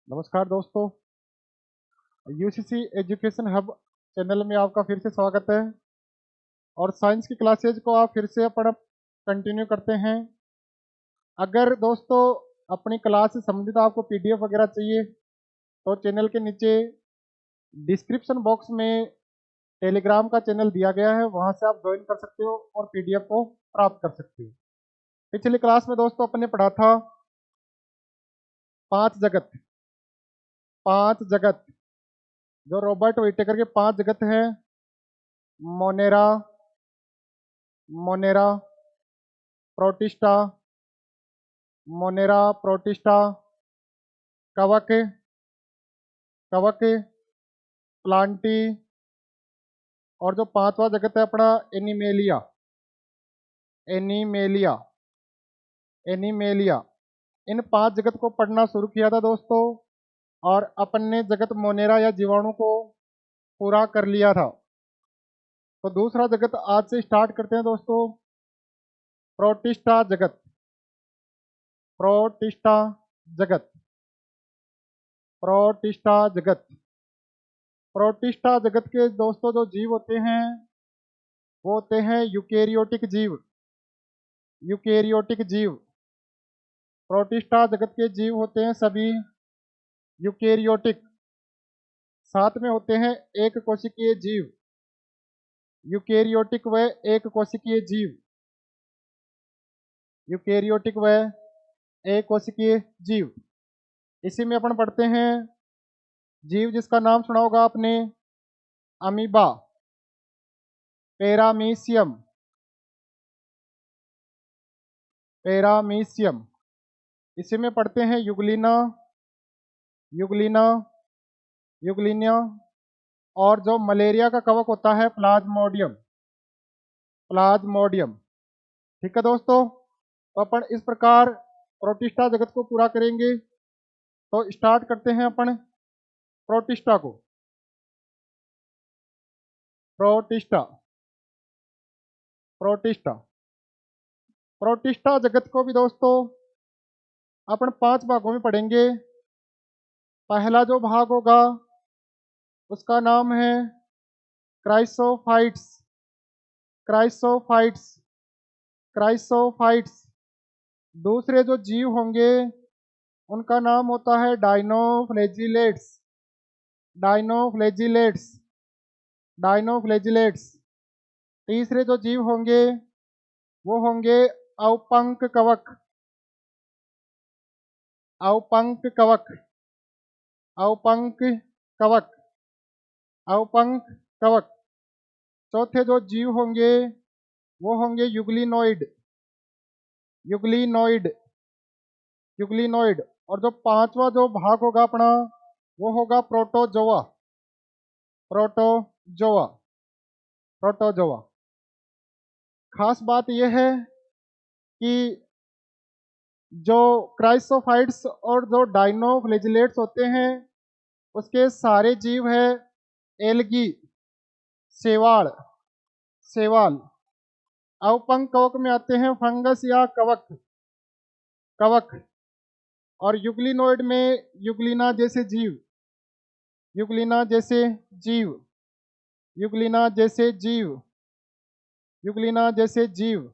नमस्कार दोस्तों। UCC education hub channel में आपका फिर से स्वागत है। और साइंस की क्लासेज को आप फिर से अपन कंटिन्यू करते हैं। अगर दोस्तों अपनी क्लास से संबंधित आपको पीडीएफ वगैरह चाहिए तो चैनल के नीचे डिस्क्रिप्शन बॉक्स में टेलीग्राम का चैनल दिया गया है, वहां से आप ज्वाइन कर सकते हो और पीडीएफ को प्राप्त कर सकते हो। पिछली क्लास में दोस्तों अपन ने पढ़ा था पांच जगत। पांच जगत जो रॉबर्ट व्हिटेकर के पांच जगत हैं: Monera, Monera, protista, Monera, protista, कवक, कवक, प्लांटी, और जो पांचवा जगत है अपना एनिमेलिया, एनिमेलिया, एनिमेलिया। इन पांच जगत को पढ़ना शुरू किया था दोस्तों, और अपन ने जगत मोनेरा या जीवाणु को पूरा कर लिया था। तो दूसरा जगत आज से स्टार्ट करते हैं दोस्तों, प्रोटिस्टा जगत। प्रोटिस्टा जगत, प्रोटिस्टा जगत। प्रोटिस्टा जगत के दोस्तों जो जीव होते हैं वो होते हैं यूकेरियोटिक जीव। यूकेरियोटिक जीव। प्रोटिस्टा जगत के जीव होते हैं सभी यूकेरियोटिक। साथ में होते हैं एक कोशिकीय जीव। यूकेरियोटिक व एक कोशिकीय जीव। यूकेरियोटिक व एक कोशिकीय जीव। इसी में अपन पढ़ते हैं जीव जिसका नाम सुना होगा आपने, अमीबा, पैरामीशियम, पैरामीशियम। इसी में पढ़ते हैं युगलिना, युगलिना, युगलिनिया, और जो मलेरिया का कवक होता है प्लाज्मोडियम, प्लाज्मोडियम। ठीक है दोस्तों, तो अपन इस प्रकार प्रोटिस्टा जगत को पूरा करेंगे। तो स्टार्ट करते हैं अपन प्रोटिस्टा को। प्रोटिस्टा, प्रोटिस्टा, प्रोटिस्टा जगत को भी दोस्तों अपन पांच भागों में पढ़ेंगे। पहला जो भाग होगा उसका नाम है क्राइसोफाइट्स, क्राइसोफाइट्स, क्राइसोफाइट्स। दूसरे जो जीव होंगे उनका नाम होता है डाइनोफ्लेजिलेट्स, डाइनोफ्लेजिलेट्स, डाइनोफ्लेजिलेट्स। तीसरे जो जीव होंगे वो होंगे अवपंक कवक, अवपंक कवक, अवपंक कवक, अवपंक कवक। चौथे जो जीव होंगे वो होंगे युगलिनोइड, युगलिनोइड, युगलिनोइड। और जो पांचवा जो भाग होगा अपना वो होगा प्रोटोजोआ, प्रोटोजोआ, प्रोटोजोआ। खास बात यह है कि जो क्राइसोफाइट्स और जो डाइनोफ्लेजिलेट्स होते हैं उसके सारे जीव है एल्गी, शैवाल, शैवाल। अवपंक कवक में आते हैं फंगस या कवक, कवक। और युगलिनोइड में युगलिना जैसे जीव, युगलिना जैसे जीव, युगलिना जैसे जीव, युगलिना जैसे जीव।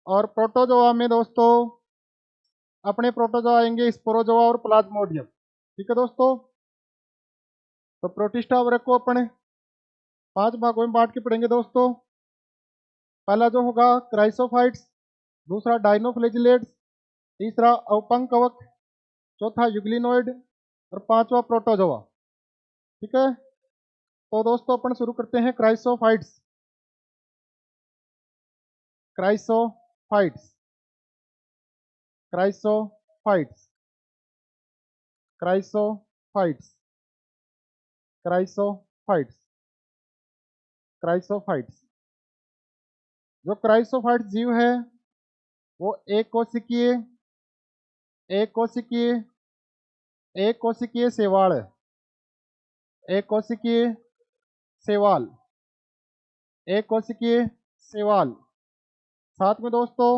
और प्रोटोजोआ में दोस्तों अपने प्रोटोजोआ आएंगे स्पोरोजोआ और प्लाज्मोडियम। ठीक है दोस्तों, तो प्रोटिस्टा वर्ग को अपन पांच भागों में बांट के पढ़ेंगे दोस्तों। पहला जो होगा क्राइसोफाइट्स, दूसरा डाइनोफ्लेजिलेट्स, तीसरा अवपंक कवक, चौथा युगलिनोइड, और पांचवा प्रोटोजोआ। ठीक है, तो दोस्तों अपन शुरू करते हैं chrysophytes. Chrysophytes, chrysophytes, chrysophytes, chrysophytes, chrysophytes. जो क्राइसोफाइट्स जीव है वो एक कोशिकीय, एक कोशिकीय, एक कोशिकीय शैवाल है, एक कोशिकीय शैवाल, एक कोशिकीय शैवाल। साथ में दोस्तों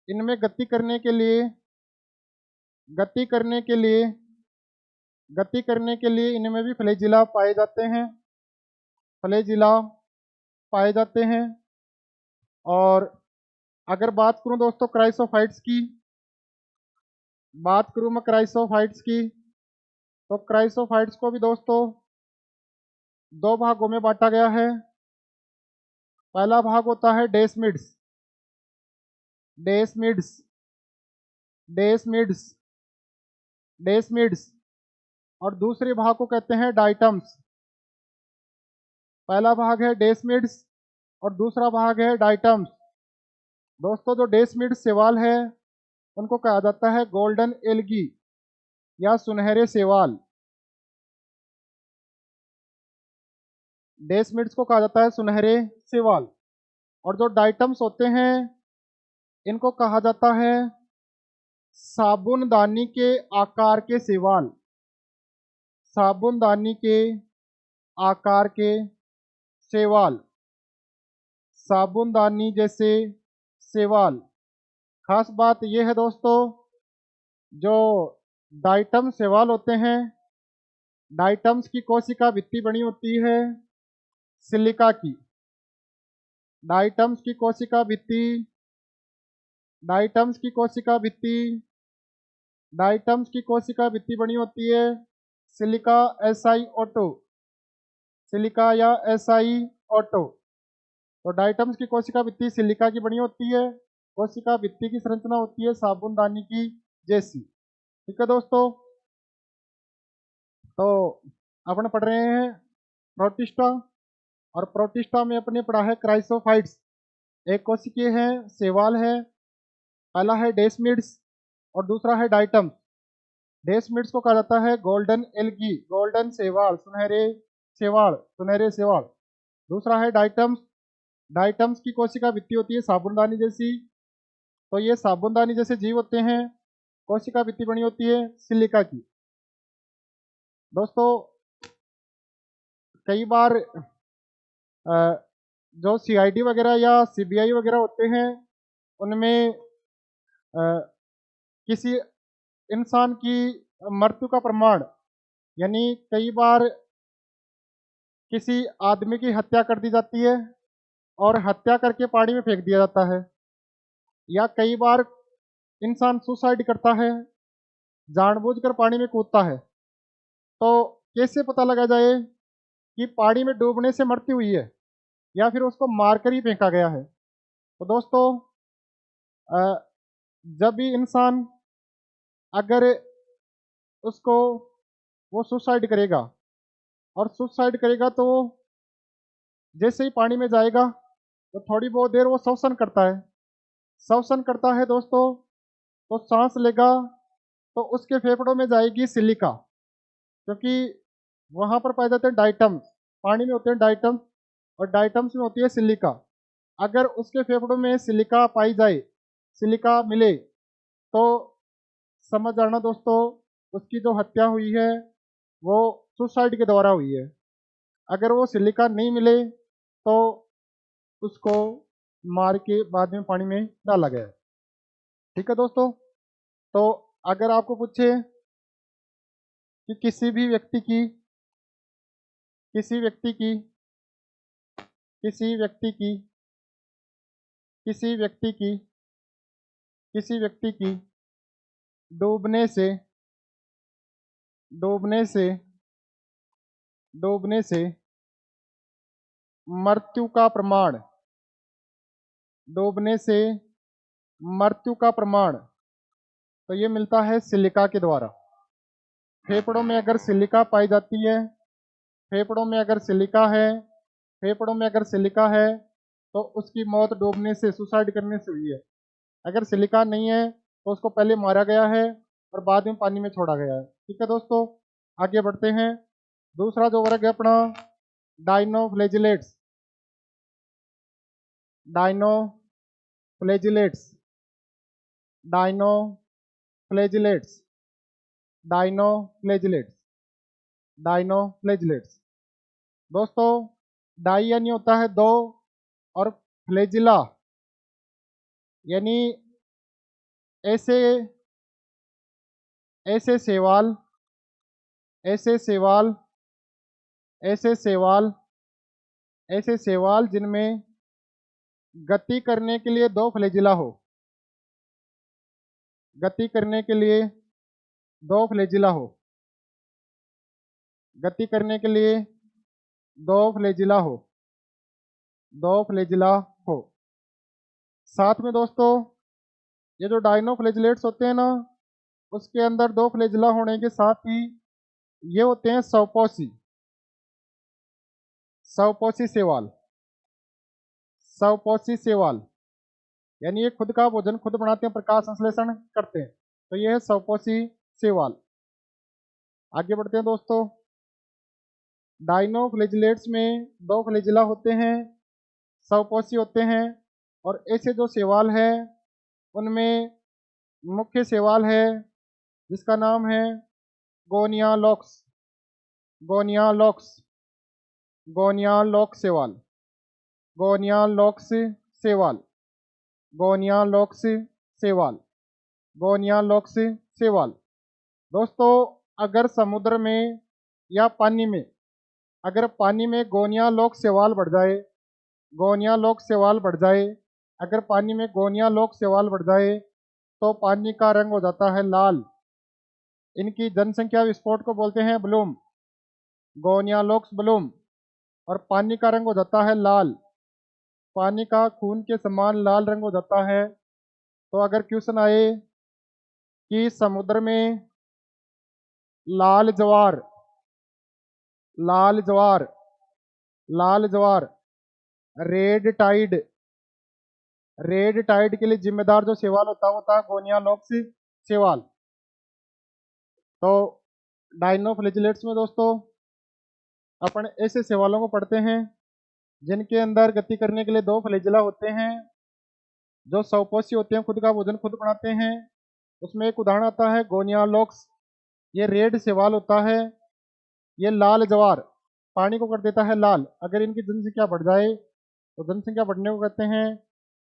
इनमें गति करने के लिए, गति करने के लिए गति करने के लिए इनमें भी फ्लैजिला पाए जाते हैं, फ्लैजिला पाए जाते हैं। और अगर बात करूं दोस्तों क्राइसोफाइट्स की, बात करूं मैं क्राइसोफाइट्स की, तो क्राइसोफाइट्स को भी दोस्तों दो भागों में बांटा गया है। पहला भाग होता है डेस्मिड्स, डेस्मिड्स, डेस्मिड्स, डेस्मिड्स, और दूसरे भाग को कहते हैं डाइटम्स। पहला भाग है डेस्मिड्स और दूसरा भाग है डाइटम्स। दोस्तों जो डेस्मिड्स शैवाल है उनको कहा जाता है गोल्डन एल्गी या सुनहरे शैवाल। डेस्मिड्स को कहा जाता है सुनहरे शैवाल। और जो डाइटम्स होते हैं इनको कहा जाता है साबुनदानी के आकार के शैवाल, साबुनदानी के आकार के शैवाल, साबुनदानी जैसे शैवाल। खास बात यह है दोस्तों, जो डाइटम शैवाल होते हैं, डाइटम्स की कोशिका भित्ति बनी होती है सिलिका की। डाइटम्स की कोशिका भित्ति, डाइटम्स की कोशिका भित्ति, डाइटम्स की कोशिका भित्ति बनी होती है सिलिका SiO2, सिलिका या SiO2। तो डाइटम्स की कोशिका भित्ति सिलिका की बनी होती है, कोशिका भित्ति की संरचना होती है साबुनदानी की जैसी। ठीक है दोस्तों, तो अपन पढ़ रहे हैं प्रोटिस्टा, और प्रोटिस्टा में अपने पढ़ा है क्राइसोफाइट्स, एक कोशिकीय है, शैवाल है। पहला है डेस्मिड्स और दूसरा है डाइटम्स। डेस्मिड्स को कहा जाता है गोल्डन एल्गी, गोल्डन शैवाल, सुनहरे शैवाल, सुनहरे शैवाल। दूसरा है डाइटम्स, डाइटम्स की कोशिका भित्ति होती है साबुनदानी जैसी। तो ये साबुनदानी जैसे जीव होते हैं, कोशिका भित्ति बनी होती है सिलिका की। दोस्तों कई बार जो CID वगैरह या CBI वगैरह होते हैं उनमें किसी इंसान की मृत्यु का प्रमाण, यानी कई बार किसी आदमी की हत्या कर दी जाती है और हत्या करके पानी में फेंक दिया जाता है, या कई बार इंसान सुसाइड करता है, जानबूझकर पानी में कूदता है। तो कैसे पता लगा जाए कि पानी में डूबने से मृत्यु हुई है या फिर उसको मारकर ही फेंका गया है? तो दोस्तों जब भी इंसान अगर उसको वो सुसाइड करेगा, और सुसाइड करेगा तो जैसे ही पानी में जाएगा तो थोड़ी बहुत देर वो श्वसन करता है, श्वसन करता है दोस्तों, तो सांस लेगा तो उसके फेफड़ों में जाएगी सिलिका, क्योंकि वहाँ पर पाए जाते हैं डाइटम्स, पानी में होते हैं डाइटम्स और डाइटम्स में होती है सिलिका। अगर उसके फेफड़ों में सिलिका पाई जाए, सिलिका मिले, तो समझ जाना दोस्तों उसकी जो हत्या हुई है वो सुसाइड के द्वारा हुई है। अगर वो सिलिका नहीं मिले तो उसको मार के बाद में पानी में डाला गया। ठीक है दोस्तों, तो अगर आपको पूछे कि किसी भी व्यक्ति की, किसी व्यक्ति की, किसी व्यक्ति की, किसी व्यक्ति की, किसी व्यक्ति की डूबने से, डूबने से, डूबने से मृत्यु का प्रमाण, डूबने से मृत्यु का प्रमाण, तो ये मिलता है सिलिका के द्वारा। फेफड़ों में अगर सिलिका पाई जाती है, फेफड़ों में अगर सिलिका है, फेफड़ों में अगर सिलिका है तो उसकी मौत डूबने से, सुसाइड करने से हुई है। अगर सिलिका नहीं है तो उसको पहले मारा गया है और बाद में पानी में छोड़ा गया है। ठीक है दोस्तों, आगे बढ़ते हैं। दूसरा जो वर्ग है अपना dinoflagellates, dinoflagellates, dinoflagellates, dinoflagellates, dinoflagellates. दोस्तों डाई यानी होता है दो, और फ्लैजिला यानी ऐसे, ऐसे शैवाल, ऐसे शैवाल ऐसे शैवाल ऐसे शैवाल जिनमें गति करने के लिए दो फ्लैजिला हो, गति करने के लिए दो फ्लैजिला हो, गति करने के लिए दो फ्लैजिला हो, दो फ्लैजिला हो। साथ में दोस्तों ये जो डायनोफ्लैजिलेट्स होते हैं ना, उसके अंदर दो फ्लैजिला होने के साथ ही ये होते हैं स्वपोषी, स्वपोषी शैवाल, स्वपोषी शैवाल, यानी ये खुद का भोजन खुद बनाते हैं, प्रकाश संश्लेषण करते हैं, तो ये है स्वपोषी शैवाल। आगे बढ़ते हैं दोस्तों। डायनोफ्लैजिलेट्स में दो फ्लैजिला होते हैं, स्वपोषी होते हैं, और ऐसे जो शैवाल है उनमें मुख्य शैवाल है जिसका नाम है गोनियालॉक्स, गोनियालॉक्स, गोनियालॉक्स शैवाल, गोनियालॉक्स शैवाल, गोनियालॉक्स शैवाल, गोनियालॉक्स शैवाल। दोस्तों अगर समुद्र में या पानी में, अगर पानी में गोनियालॉक्स शैवाल बढ़ जाए, गोनियालॉक्स शैवाल बढ़ जाए, अगर पानी में गोनियालॉक्स शैवाल बढ़ जाए तो पानी का रंग हो जाता है लाल। इनकी जनसंख्या विस्फोट को बोलते हैं ब्लूम, गोनियालॉक्स ब्लूम, और पानी का रंग हो जाता है लाल, पानी का खून के समान लाल रंग हो जाता है। तो अगर क्वेश्चन आए कि समुद्र में लाल ज्वार, लाल ज्वार, लाल ज्वार, रेड टाइड, रेड टाइड के लिए जिम्मेदार जो शैवाल होता है वो होता है गोनियालॉक्स शैवाल। तो डायनोफ्लैजिलेट्स में दोस्तों अपन ऐसे शैवालों को पढ़ते हैं जिनके अंदर गति करने के लिए दो फ्लैजिला होते हैं, जो स्वपोषी होते हैं, खुद का भोजन खुद बनाते हैं। उसमें एक उदाहरण आता है गोनियालॉक्स, ये रेड शैवाल होता है, ये लाल ज्वार पानी को कर देता है लाल। अगर इनकी जनसंख्या बढ़ जाए तो जनसंख्या बढ़ने को कहते हैं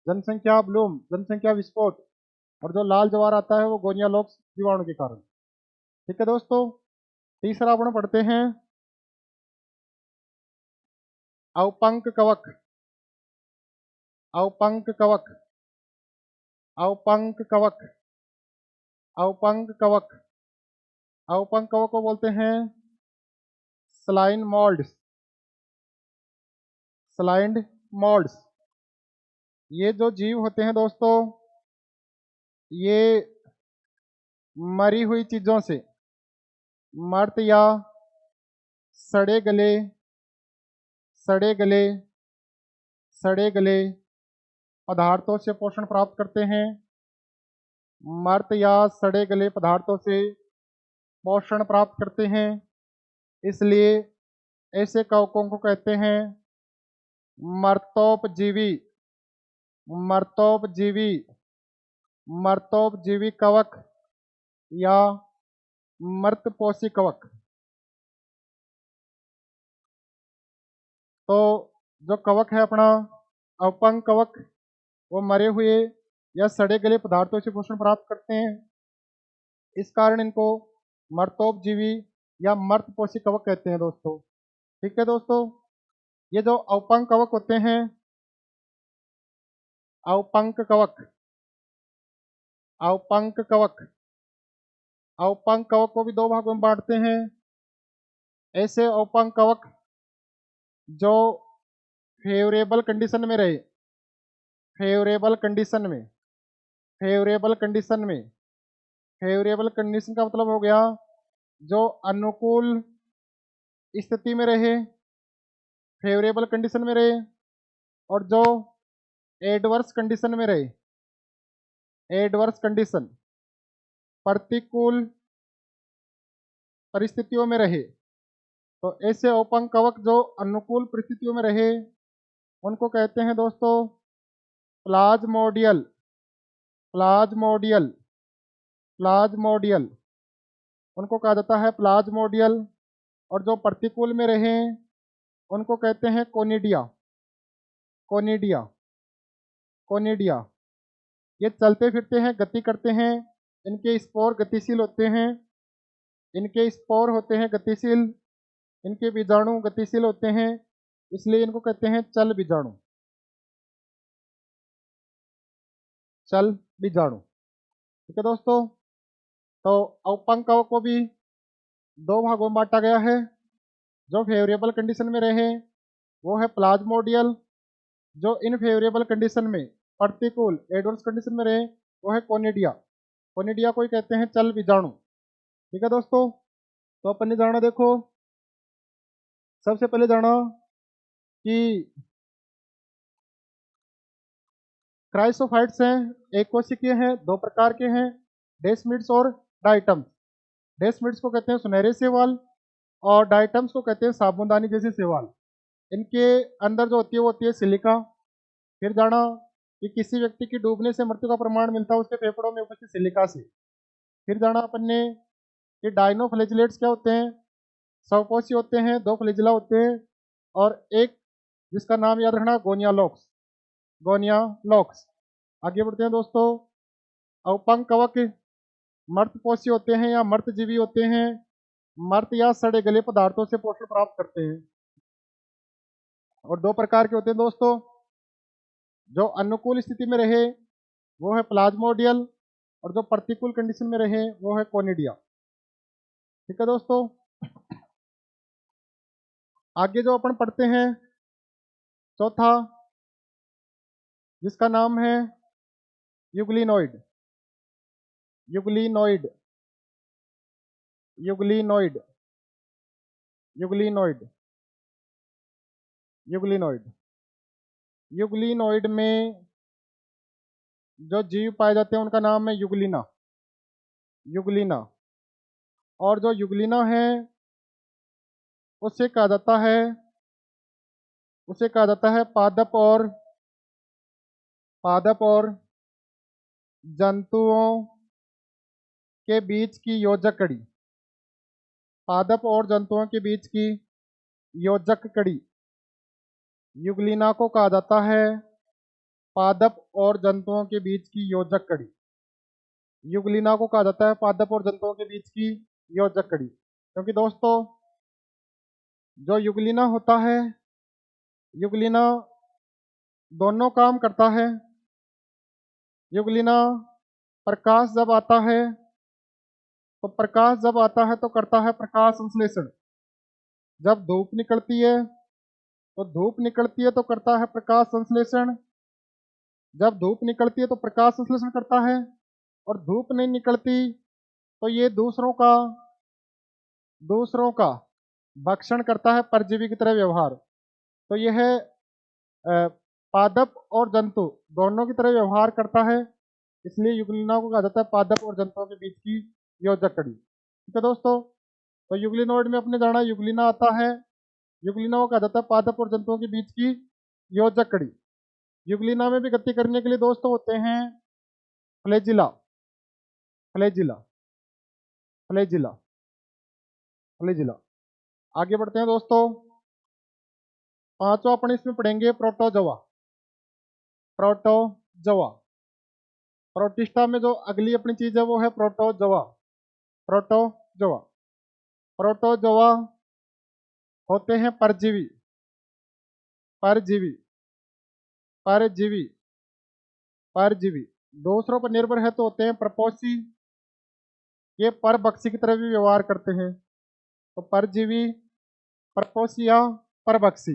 जनसंख्या ब्लूम, जनसंख्या विस्फोट, और जो लाल ज्वार आता है वो गोनियालॉक्स जीवाणु के कारण। ठीक है दोस्तों, तीसरा अपन पढ़ते हैं अवपंक कवक, अवपंक कवक, अवपंक कवक, अवपंक कवक, अवपंक कवक को बोलते हैं स्लाइन मोल्ड्स, स्लाइंड मोल्ड्स। ये जो जीव होते हैं दोस्तों, ये मरी हुई चीजों से, मर्त या सड़े गले, सड़े गले, सड़े गले पदार्थों से पोषण प्राप्त करते हैं, मर्त या सड़े गले पदार्थों से पोषण प्राप्त करते हैं। इसलिए ऐसे कवकों को कहते हैं मर्तोपजीवी, मर्तोपजीवी, मर्तोपजीवी कवक या मर्तपोषी कवक। तो जो कवक है अपना अवपंक कवक, वो मरे हुए या सड़े गले पदार्थों से पोषण प्राप्त करते हैं, इस कारण इनको मर्तोपजीवी या मर्तपोषी कवक कहते हैं दोस्तों। ठीक है दोस्तों, ये जो अवपंक कवक होते हैं, अवपंक कवक, अवपंक कवक, अवपंक कवक को भी दो भागों में बांटते हैं। ऐसे अवपंक कवक जो फेवरेबल कंडीशन में रहे, फेवरेबल कंडीशन में, फेवरेबल कंडीशन में, फेवरेबल कंडीशन का मतलब हो गया जो अनुकूल स्थिति में रहे, फेवरेबल कंडीशन में रहे, और जो एडवर्स कंडीशन में रहे, एडवर्स कंडीशन, प्रतिकूल परिस्थितियों में रहे। तो ऐसे अवपंक कवक जो अनुकूल परिस्थितियों में रहे उनको कहते हैं दोस्तों प्लाज्मोडियल, प्लाज्मोडियल, प्लाज्मोडियल, उनको कहा जाता है प्लाज्मोडियल। और जो प्रतिकूल में रहे उनको कहते हैं कोनिडिया, कोनिडिया, कोनिडिया। ये चलते फिरते हैं, गति करते हैं, इनके स्पोर गतिशील होते हैं, इनके स्पोर होते हैं गतिशील, इनके बीजाणु गतिशील होते हैं, इसलिए इनको कहते हैं चल बीजाणु, चल बीजाणु। ठीक है दोस्तों, तो अवपंक कवक को भी दो भागों में बांटा गया है। जो फेवरेबल कंडीशन में रहे वो है प्लाज्मोडियल, जो इनफेवरेबल कंडीशन में, प्रतिकूल एडवर्स कंडीशन में रहे वो है कोनिडिया। कोनिडिया को ही कहते हैं चल बीजाणु। ठीक है दोस्तों, तो अपन ने जाना, देखो सबसे पहले जाना कि क्राइसोफाइट्स हैं, एक कोशिकीय हैं, दो प्रकार के हैं, डेस्मिड्स और डाइटम्स। डेस्मिड्स को कहते हैं सुनहरे शैवाल और डाइटम्स को कहते हैं साबुनदानी जैसे शैवाल। इनके अंदर जो होती है वो होती है सिलिका। फिर जाना कि किसी व्यक्ति की डूबने से मृत्यु का प्रमाण मिलता है उसके फेफड़ों में उपस्थित सिलिका से। फिर जाना अपन ने कि डाइनोफ्लैजिलेट्स क्या होते हैं, स्वपोषी होते हैं, दो फ्लैजिला होते हैं, और एक जिसका नाम याद रखना गोनियालॉक्स, गोनियालॉक्स। आगे बढ़ते हैं दोस्तों, अवपंक कवक मर्तपोषी होते हैं या मर्तजीवी होते हैं, मर्त या सड़े गले पदार्थों से पोषण प्राप्त करते हैं। और दो प्रकार के होते हैं दोस्तों, जो अनुकूल स्थिति में रहे वो है प्लाज्मोडियल, और जो प्रतिकूल कंडीशन में रहे वो है कोनिडिया। ठीक है दोस्तों, आगे जो अपन पढ़ते हैं चौथा, जिसका नाम है यूग्लिनोइड, यूग्लिनोइड, यूग्लिनोइड, यूग्लिनोइड, यूग्लिनोइड। यूग्लिनोइड में जो जीव पाए जाते हैं उनका नाम है यूग्लिना, यूग्लिना। और जो यूग्लिना है उसे कहा जाता है, उसे कहा जाता है पादप और जंतुओं के बीच की योजक कड़ी, पादप और जंतुओं के बीच की योजक कड़ी यूग्लिना को कहा जाता है, पादप और जंतुओं के बीच की योजक कड़ी। यूग्लिना को कहा जाता है पादप और जंतुओं के बीच की योजक कड़ी, क्योंकि दोस्तों जो यूग्लिना होता है, यूग्लिना दोनों काम करता है। यूग्लिना प्रकाश जब आता है तो प्रकाश जब आता है तो करता है प्रकाश संश्लेषण। जब धूप निकलती है तो धूप निकलती है तो करता है प्रकाश संश्लेषण। जब धूप निकलती है तो प्रकाश संश्लेषण करता है, और धूप नहीं निकलती तो ये दूसरों का भक्षण करता है, परजीवी की तरह व्यवहार। तो यह पादप और जंतु दोनों की तरह व्यवहार करता है, इसलिए यूग्लिना को कहा जाता है पादप और जंतुओं के बीच की योजक कड़ी। ठीक है दोस्तों, तो यूग्लिनोइड में अपने जाना यूग्लिना आता है, यूग्लिना को कहा जाता है पादप और जंतुओं के बीच की योजक कड़ी। यूग्लिना में भी गति करने के लिए दोस्तों होते हैं फ्लैजिला, फ्लैजिला, फ्लैजिला, फ्लैजिला। आगे बढ़ते हैं दोस्तों, पांचवा अपन इसमें पढ़ेंगे प्रोटोजोआ, प्रोटोजोआ। प्रोटिस्टा में जो अगली अपनी चीज है वो है प्रोटोजोआ, प्रोटोजोआ। प्रोटोजोआ होते हैं परजीवी, परजीवी, परजीवी, परजीवी। दूसरों पर निर्भर है तो होते हैं परपोषी, ये परभक्षी की तरह भी व्यवहार करते हैं। तो परजीवी, परपोषी या परभक्षी।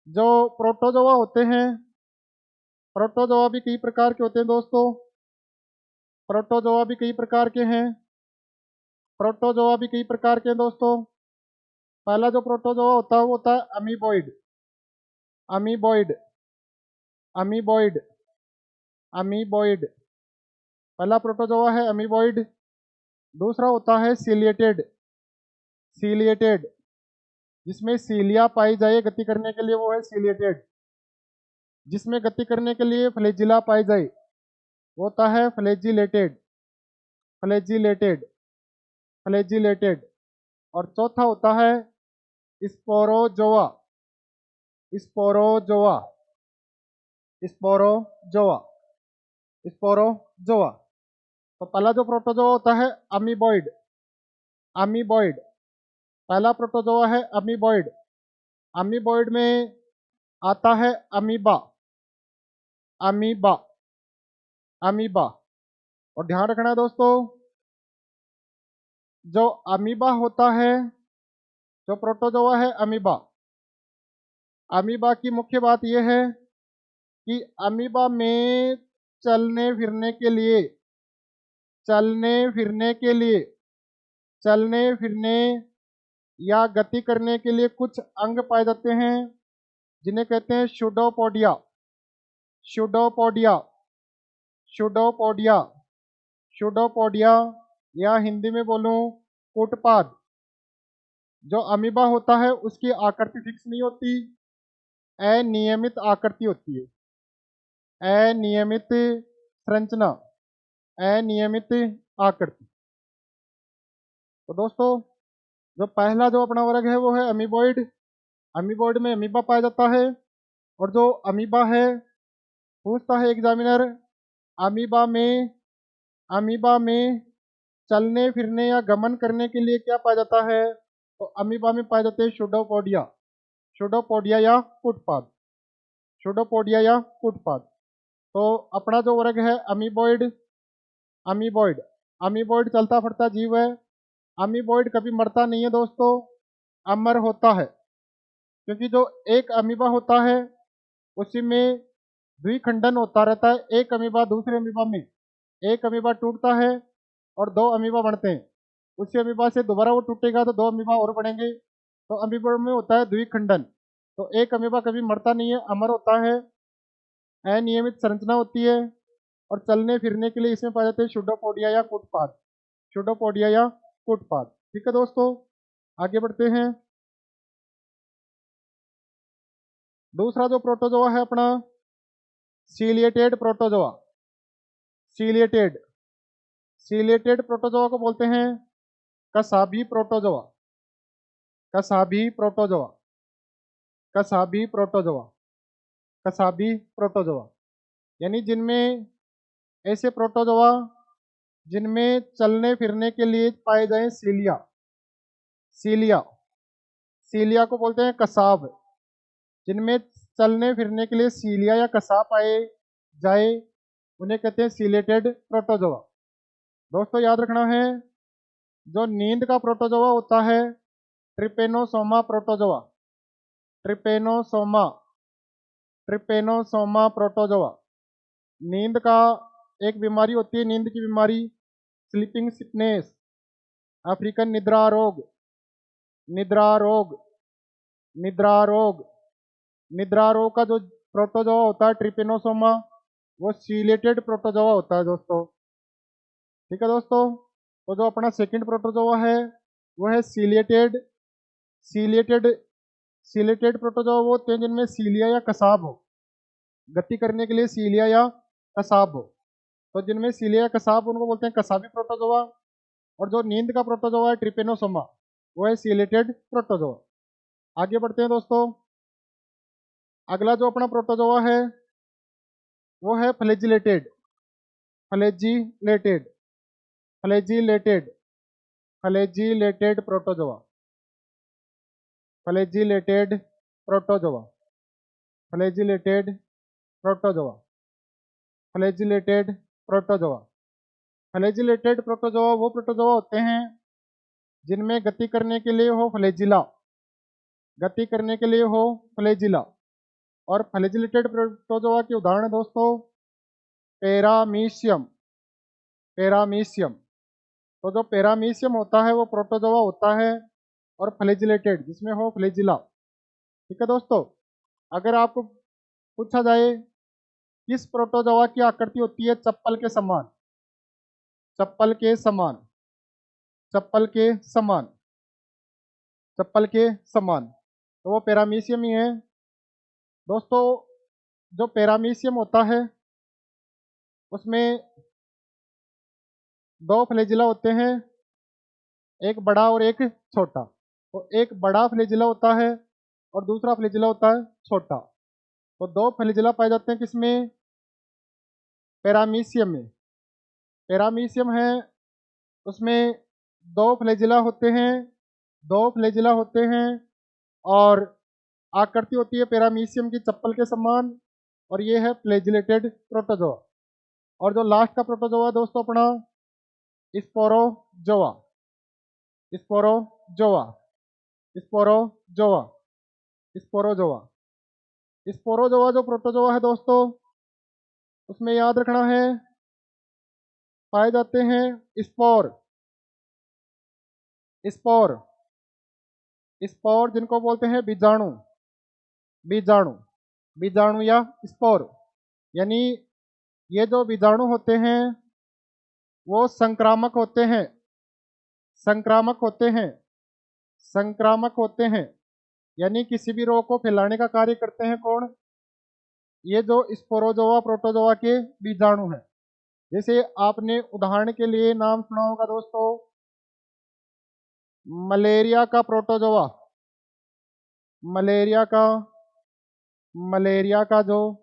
जो प्रोटोजोआ होते हैं, प्रोटोजोआ भी कई प्रकार के होते हैं दोस्तों, प्रोटोजोआ भी कई प्रकार के हैं, प्रोटोजोआ भी कई प्रकार के हैं दोस्तों। पहला जो प्रोटोजोआ होता है वो होता है अमीबॉइड, अमीबॉइड, अमीबॉइड, अमीबॉइड। पहला प्रोटोजोआ है अमीबॉइड। दूसरा होता है सीलिएटेड, सीलिएटेड, जिसमें सीलिया पाई जाए गति करने के लिए वो है सीलिएटेड। जिसमें गति करने के लिए फ्लैजिला पाई जाए वो होता है फ्लैजिलेटेड, फ्लैजिलेटेड, फ्लैजिलेटेड। और चौथा होता है स्पोरोजोआ, स्पोरोजोआ, स्पोरोजोआ, स्पोरोजोआ। तो पहला जो प्रोटोजोआ होता है अमीबॉइड, अमीबॉइड, पहला प्रोटोजोआ है अमीबॉइड। अमीबॉइड में आता है अमीबा, अमीबा, अमीबा। और ध्यान रखना है दोस्तों, जो अमीबा होता है, जो प्रोटोजोआ है अमीबा, अमीबा की मुख्य बात यह है कि अमीबा में चलने फिरने के लिए, चलने फिरने के लिए, चलने फिरने या गति करने के लिए कुछ अंग पाए जाते हैं जिन्हें कहते हैं शूडोपोडिया, शूडोपोडिया, शूडोपोडिया, शूडोपोडिया, या हिंदी में बोलूं कूटपाद। जो अमीबा होता है उसकी आकृति फिक्स नहीं होती, अनियमित आकृति होती है, अनियमित संरचना, अनियमित आकृति। तो दोस्तों, जो पहला जो अपना वर्ग है वो है अमीबॉइड। अमीबॉइड में अमीबा पाया जाता है। और जो अमीबा है, पूछता है एग्जामिनर, अमीबा में, अमीबा में चलने फिरने या गमन करने के लिए क्या पाया जाता है? तो अमीबा में पाए जाते हैं शूडोपोडिया, शूडोपोडिया या कूटपाद, शूडोपोडिया या कूटपाद। तो अपना जो वर्ग है अमीबॉइड, अमीबॉइड, अमीबॉइड चलता फिरता जीव है। अमीबॉइड कभी मरता नहीं है दोस्तों, अमर होता है। क्योंकि जो एक अमीबा होता है उसी में द्विखंडन होता रहता है, एक अमीबा दूसरे अमीबा में, एक अमीबा टूटता है और दो अमीबा बनते हैं। उसी अमीबा से दोबारा वो टूटेगा तो दो अमीबा और बनेंगे। तो अमीबा में होता है द्विखंडन। तो एक अमीबा कभी मरता नहीं है, अमर होता है, अनियमित संरचना होती है। और चलने फिरने के लिए इसमें पाए जाते हैं शूडोपोडिया या कूटपाद, शूडोपोडिया या कूटपाद। ठीक है दोस्तों, आगे बढ़ते हैं। दूसरा जो प्रोटोजोआ है अपना ciliated protozoa, ciliated, ciliated protozoa को बोलते हैं कसाबी प्रोटोजोआ, कसाबी प्रोटोजोआ, कसाबी प्रोटोजोआ, कसाबी प्रोटोजोआ। यानी जिनमें ऐसे प्रोटोजोआ जिनमें चलने फिरने के लिए पाए जाए सीलिया, सीलिया, सीलिया को बोलते हैं कसाब। जिनमें चलने फिरने के लिए सीलिया या कसाब पाए जाए उन्हें कहते हैं सीलेटेड प्रोटोजोआ। दोस्तों याद रखना है, जो नींद का प्रोटोजोआ होता है Trypanosoma protozoa, Trypanosoma, Trypanosoma protozoa. नींद का एक बीमारी होती है, नींद की बीमारी, स्लीपिंग सिकनेस, अफ्रीकन निद्रा रोग, निद्रा रोग, निद्रा रोग, निद्रा रोग का जो प्रोटोजोआ होता है ट्रिपेनोसोमा, वो सीलेटेड प्रोटोजोआ होता है दोस्तों। ठीक है दोस्तों, तो जो अपना सेकंड प्रोटोजोआ है वो है सीलेटेड, सीलेटेड, सीलेटेड प्रोटोजोआ वो होते हैं जिनमें सीलिया या कसाब हो, गति करने के लिए सीलिया या कसाब हो। तो जिनमें सीलिया या कसाब उनको बोलते हैं कसाबी प्रोटोजोआ। और जो नींद का प्रोटोजोआ है ट्रिपेनोसोमा, वो है सीलेटेड प्रोटोजोआ। आगे बढ़ते हैं दोस्तों। अगला जो अपना प्रोटोजोआ है वो है flagellated, flagellated, flagellated, flagellated protozoa, flagellated protozoa, flagellated protozoa, flagellated protozoa. Flagellated protozoa वो प्रोटोजोआ होते हैं जिनमें गति करने के लिए हो फ्लैजिला, गति करने के लिए हो फ्लैजिला। और फ्लैजिलेटेड प्रोटोजोआ के उदाहरण दोस्तों पैरामीशियम, पैरामीशियम। तो जो पैरामीशियम होता है वो प्रोटोजोआ होता है और फ्लैजिलेटेड जिसमें हो फ्लैजिला। ठीक है दोस्तों, अगर आपको पूछा जाए किस प्रोटोजोआ की आकृति होती है चप्पल के समान, चप्पल के समान, चप्पल के समान, चप्पल के समान, तो वो पैरामीशियम ही है दोस्तों। जो पैरामीशियम होता है उसमें दो फ्लैजिला होते हैं, एक बड़ा और एक छोटा। तो एक बड़ा फ्लैजिला होता है और दूसरा फ्लैजिला होता है छोटा। तो दो फ्लैजिला पाए जाते हैं किसमें? पैरामीशियम में। पैरामीशियम है, उसमें दो फ्लैजिला होते हैं और आकृति होती है पैरामीशियम की चप्पल के समान, और ये है फ्लैजिलेटेड प्रोटोजोआ। और जो लास्ट का प्रोटोजोआ दोस्तों अपना Sporozoa, Sporozoa, Sporozoa, Sporozoa. Sporozoa जो प्रोटोजोआ है दोस्तों, उसमें याद रखना है पाए जाते हैं स्पोर, स्पोर, स्पोर जिनको बोलते हैं बीजाणु, बीजाणु, बीजाणु या स्पोर। यानी ये जो बीजाणु होते हैं वो संक्रामक होते हैं, संक्रामक होते हैं, संक्रामक होते हैं। यानी किसी भी रोग को फैलाने का कार्य करते हैं कौन? ये जो स्पोरोजोआ प्रोटोजोआ के बीजाणु हैं। जैसे आपने उदाहरण के लिए नाम सुना होगा दोस्तों, मलेरिया का प्रोटोजोआ, मलेरिया का जो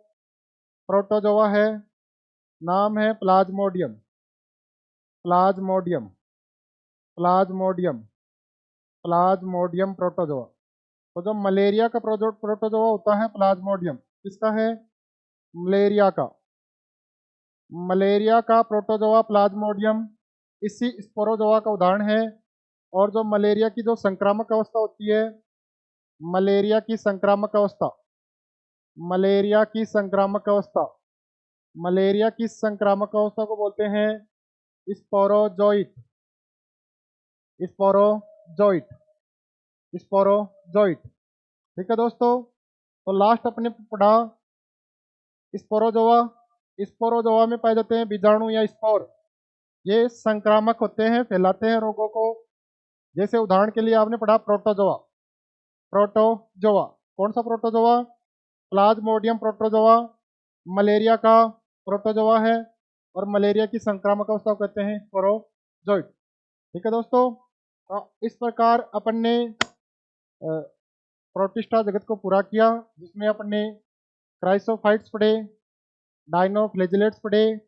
प्रोटोजोआ है नाम है Plasmodium, Plasmodium, Plasmodium, Plasmodium protozoa. तो जो मलेरिया का प्रोटोजोआ होता है प्लाज्मोडियम, किसका है? मलेरिया का, मलेरिया का प्रोटोजोआ प्लाज्मोडियम इसी स्पोरोजोआ का उदाहरण है। और जो मलेरिया की जो संक्रामक अवस्था होती है, मलेरिया की संक्रामक अवस्था, मलेरिया की संक्रामक अवस्था, मलेरिया की संक्रामक अवस्था को बोलते हैं स्पोरोजोइट, स्पोरोजोइट, स्पोरोजोइट। ठीक है दोस्तों, तो लास्ट अपने पढ़ा स्पोरोजोआ। स्पोरोजोआ में पाए जाते हैं बीजाणु या स्पोर। ये संक्रामक होते हैं, फैलाते हैं रोगों को। जैसे उदाहरण के लिए आपने पढ़ा प्रोटोजोआ, प्रोटोजोआ कौन सा प्रोटोजोआ? प्लाज्मोडियम प्रोटोजोआ मलेरिया का प्रोटोजोआ है, और मलेरिया की संक्रामक अवस्था को कहते हैं स्पोरोजोइट। ठीक है दोस्तों, तो इस प्रकार अपन ने प्रोटिस्टा जगत को पूरा किया, जिसमें अपन ने क्राइसोफाइट्स पढ़े, डायनोफ्लैजिलेट्स पढ़े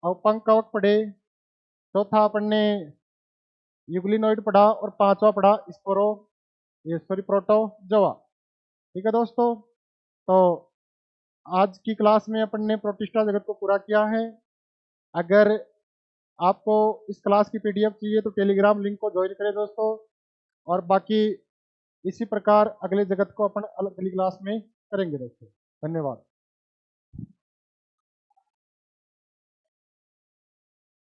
और पंख कवक पढ़े। चौथा अपन ने यूग्लिनोइड पढ़ा और पांचवा पढ़ा प्रोटोजोआ। ठीक है दोस्तों, तो आज की क्लास में अपन ने प्रोटिस्टा जगत को पूरा किया है। अगर आपको इस क्लास की पीडीएफ चाहिए तो टेलीग्राम लिंक को ज्वाइन करें दोस्तों, और बाकी इसी प्रकार अगले जगत को अपन अगली क्लास में करेंगे दोस्तों। धन्यवाद।